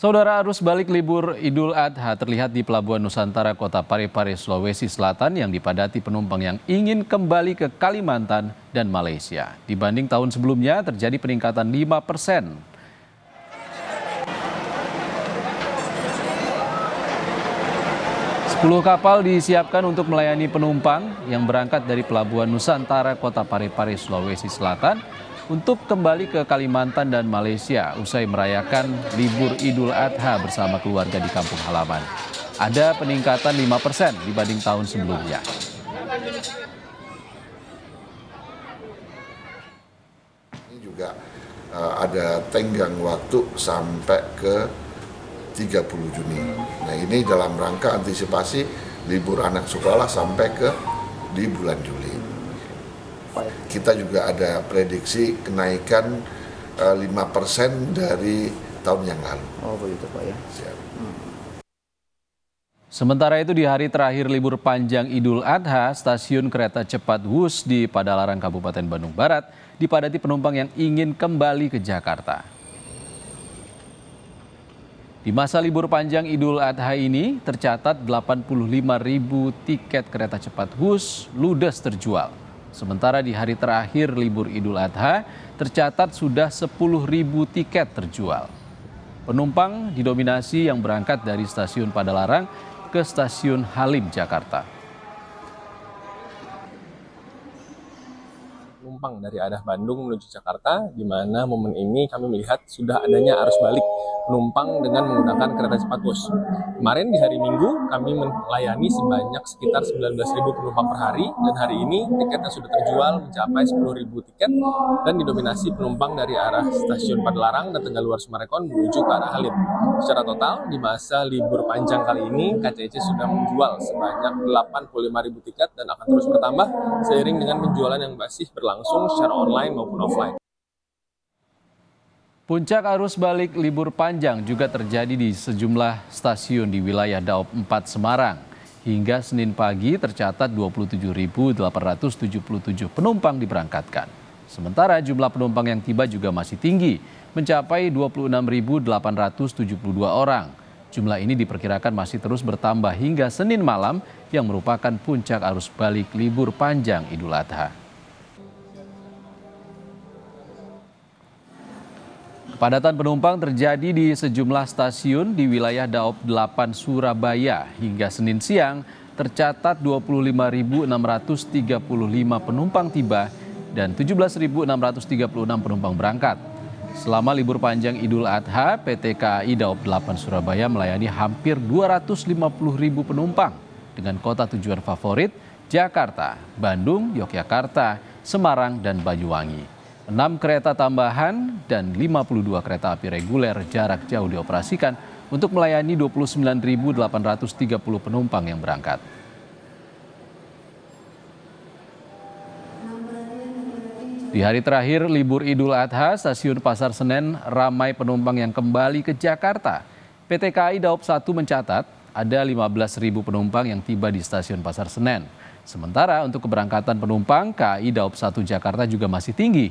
Saudara, arus balik libur Idul Adha terlihat di Pelabuhan Nusantara Kota Parepare, Sulawesi Selatan yang dipadati penumpang yang ingin kembali ke Kalimantan dan Malaysia. Dibanding tahun sebelumnya terjadi peningkatan 5%. Sepuluh kapal disiapkan untuk melayani penumpang yang berangkat dari Pelabuhan Nusantara Kota Parepare, Sulawesi Selatan untuk kembali ke Kalimantan dan Malaysia usai merayakan libur Idul Adha bersama keluarga di kampung halaman. Ada peningkatan 5% dibanding tahun sebelumnya. Ini juga ada tenggang waktu sampai ke 30 Juni. Nah, ini dalam rangka antisipasi libur anak sekolah sampai ke di bulan Juli. Kita juga ada prediksi kenaikan 5% dari tahun yang lalu. Oh begitu Pak ya. Siap. Sementara itu di hari terakhir libur panjang Idul Adha, stasiun kereta cepat Wus di Padalarang, Kabupaten Bandung Barat dipadati penumpang yang ingin kembali ke Jakarta. Di masa libur panjang Idul Adha ini tercatat 85.000 tiket kereta cepat Wus ludes terjual. Sementara di hari terakhir libur Idul Adha tercatat sudah 10.000 tiket terjual. Penumpang didominasi yang berangkat dari stasiun Padalarang ke stasiun Halim, Jakarta. Penumpang dari arah Bandung menuju Jakarta, di mana momen ini kami melihat sudah adanya arus balik penumpang dengan menggunakan kereta cepat Wus. Kemarin di hari Minggu kami melayani sebanyak sekitar 19.000 penumpang per hari, dan hari ini tiketnya sudah terjual mencapai 10.000 tiket dan didominasi penumpang dari arah stasiun Padalarang dan Tegaluar Summarecon menuju ke arah Halim. Secara total di masa libur panjang kali ini KCC sudah menjual sebanyak 85.000 tiket dan akan terus bertambah seiring dengan penjualan yang masih berlangsung secara online maupun offline. Puncak arus balik libur panjang juga terjadi di sejumlah stasiun di wilayah Daop 4 Semarang. Hingga Senin pagi tercatat 27.877 penumpang diberangkatkan. Sementara jumlah penumpang yang tiba juga masih tinggi, mencapai 26.872 orang. Jumlah ini diperkirakan masih terus bertambah hingga Senin malam yang merupakan puncak arus balik libur panjang Idul Adha. Kepadatan penumpang terjadi di sejumlah stasiun di wilayah Daop 8 Surabaya. Hingga Senin siang tercatat 25.635 penumpang tiba dan 17.636 penumpang berangkat. Selama libur panjang Idul Adha, PT KAI Daop 8 Surabaya melayani hampir 250.000 penumpang dengan kota tujuan favorit Jakarta, Bandung, Yogyakarta, Semarang, dan Banyuwangi. 6 kereta tambahan dan 52 kereta api reguler jarak jauh dioperasikan untuk melayani 29.830 penumpang yang berangkat. Di hari terakhir libur Idul Adha, stasiun Pasar Senen ramai penumpang yang kembali ke Jakarta. PT KAI Daop 1 mencatat ada 15.000 penumpang yang tiba di stasiun Pasar Senen. Sementara untuk keberangkatan penumpang, KAI Daop 1 Jakarta juga masih tinggi.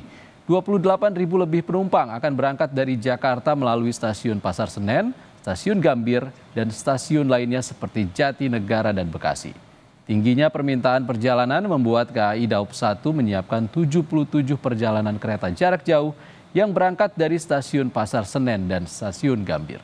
28.000 lebih penumpang akan berangkat dari Jakarta melalui stasiun Pasar Senen, stasiun Gambir, dan stasiun lainnya seperti Jatinegara dan Bekasi. Tingginya permintaan perjalanan membuat KAI Daop 1 menyiapkan 77 perjalanan kereta jarak jauh yang berangkat dari stasiun Pasar Senen dan stasiun Gambir.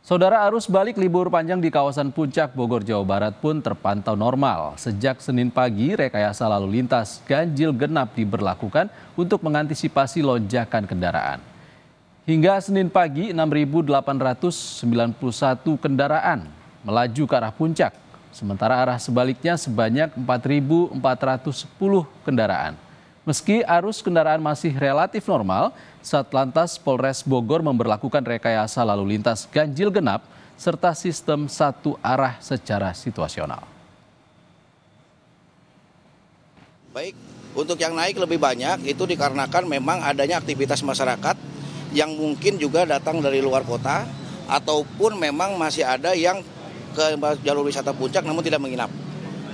Saudara, arus balik libur panjang di kawasan Puncak Bogor, Jawa Barat pun terpantau normal. Sejak Senin pagi, rekayasa lalu lintas ganjil genap diberlakukan untuk mengantisipasi lonjakan kendaraan. Hingga Senin pagi, 6.891 kendaraan melaju ke arah puncak. Sementara arah sebaliknya sebanyak 4.410 kendaraan. Meski arus kendaraan masih relatif normal, Satlantas Polres Bogor memberlakukan rekayasa lalu lintas ganjil genap serta sistem satu arah secara situasional. Baik, untuk yang naik lebih banyak itu dikarenakan memang adanya aktivitas masyarakat yang mungkin juga datang dari luar kota ataupun memang masih ada yang ke jalur wisata puncak namun tidak menginap.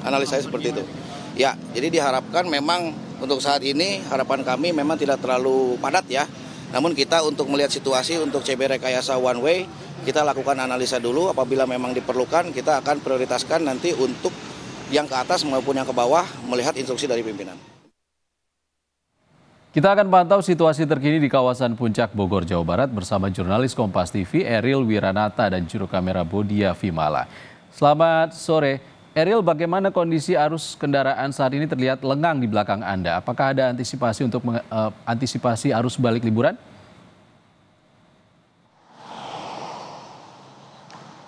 Analisa saya seperti itu. Ya, jadi diharapkan memang untuk saat ini harapan kami memang tidak terlalu padat ya. Namun kita untuk melihat situasi untuk CB rekayasa one way, kita lakukan analisa dulu. Apabila memang diperlukan, kita akan prioritaskan nanti untuk yang ke atas maupun yang ke bawah melihat instruksi dari pimpinan. Kita akan pantau situasi terkini di kawasan Puncak Bogor, Jawa Barat bersama jurnalis Kompas TV Eril Wiranata dan juru kamera Bodia Vimala. Selamat sore, Eril, bagaimana kondisi arus kendaraan saat ini terlihat lengang di belakang Anda? Apakah ada antisipasi untuk antisipasi arus balik liburan?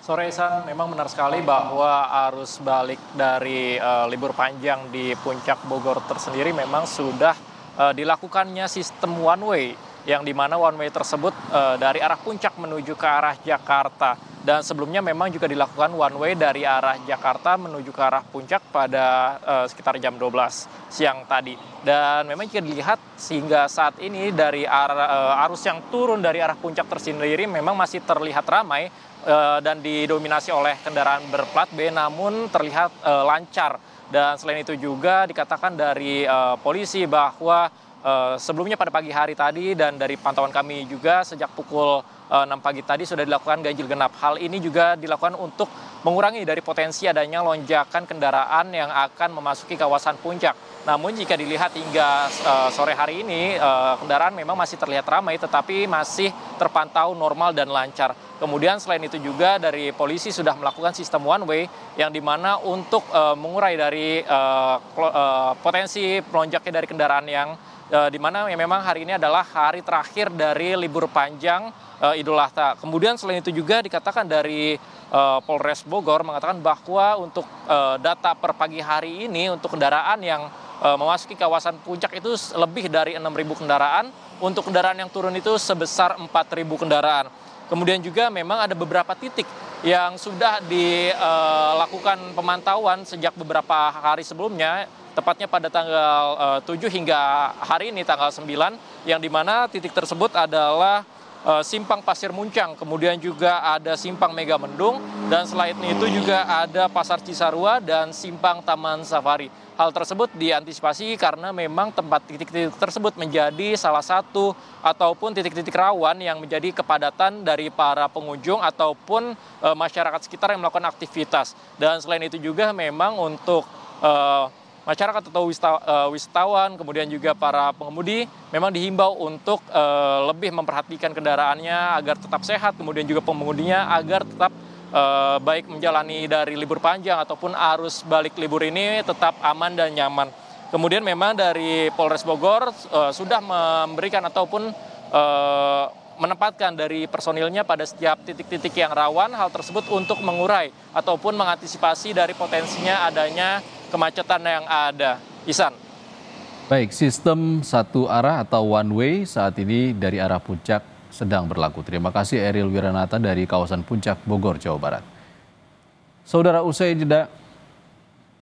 Sore Isan, memang benar sekali bahwa arus balik dari libur panjang di Puncak Bogor tersendiri memang sudah dilakukannya sistem one way, yang dimana one way tersebut dari arah Puncak menuju ke arah Jakarta. Dan sebelumnya memang juga dilakukan one way dari arah Jakarta menuju ke arah Puncak pada sekitar jam 12 siang tadi. Dan memang jika dilihat sehingga saat ini dari arus yang turun dari arah Puncak tersendiri memang masih terlihat ramai dan didominasi oleh kendaraan berplat B, namun terlihat lancar. Dan selain itu juga dikatakan dari polisi bahwa sebelumnya pada pagi hari tadi dan dari pantauan kami juga sejak pukul 6 pagi tadi sudah dilakukan ganjil genap. Hal ini juga dilakukan untuk mengurangi dari potensi adanya lonjakan kendaraan yang akan memasuki kawasan Puncak. Namun jika dilihat hingga sore hari ini kendaraan memang masih terlihat ramai tetapi masih terpantau normal dan lancar. Kemudian selain itu juga dari polisi sudah melakukan sistem one way yang dimana untuk mengurai dari potensi melonjaknya dari kendaraan yang dimana memang hari ini adalah hari terakhir dari libur panjang Idul Adha. Kemudian selain itu juga dikatakan dari Polres Bogor mengatakan bahwa untuk data per pagi hari ini untuk kendaraan yang memasuki kawasan Puncak itu lebih dari 6.000 kendaraan, untuk kendaraan yang turun itu sebesar 4.000 kendaraan. Kemudian juga memang ada beberapa titik yang sudah dilakukan pemantauan sejak beberapa hari sebelumnya, tepatnya pada tanggal 7 hingga hari ini tanggal 9, yang dimana titik tersebut adalah Simpang Pasir Muncang, kemudian juga ada Simpang Mega Mendung, dan selain itu juga ada Pasar Cisarua dan Simpang Taman Safari. Hal tersebut diantisipasi karena memang tempat titik-titik tersebut menjadi salah satu ataupun titik-titik rawan yang menjadi kepadatan dari para pengunjung ataupun masyarakat sekitar yang melakukan aktivitas. Dan selain itu juga memang untuk masyarakat atau wisatawan, kemudian juga para pengemudi memang dihimbau untuk lebih memperhatikan kendaraannya agar tetap sehat, kemudian juga pengemudinya agar tetap baik menjalani dari libur panjang ataupun arus balik libur ini tetap aman dan nyaman. Kemudian memang dari Polres Bogor sudah memberikan ataupun menempatkan dari personilnya pada setiap titik-titik yang rawan, hal tersebut untuk mengurai ataupun mengantisipasi dari potensinya adanya kemacetan yang ada. Ihsan. Baik, sistem satu arah atau one way saat ini dari arah Puncak sedang berlaku. Terima kasih Eril Wiranata dari kawasan Puncak Bogor, Jawa Barat. Saudara, usai jeda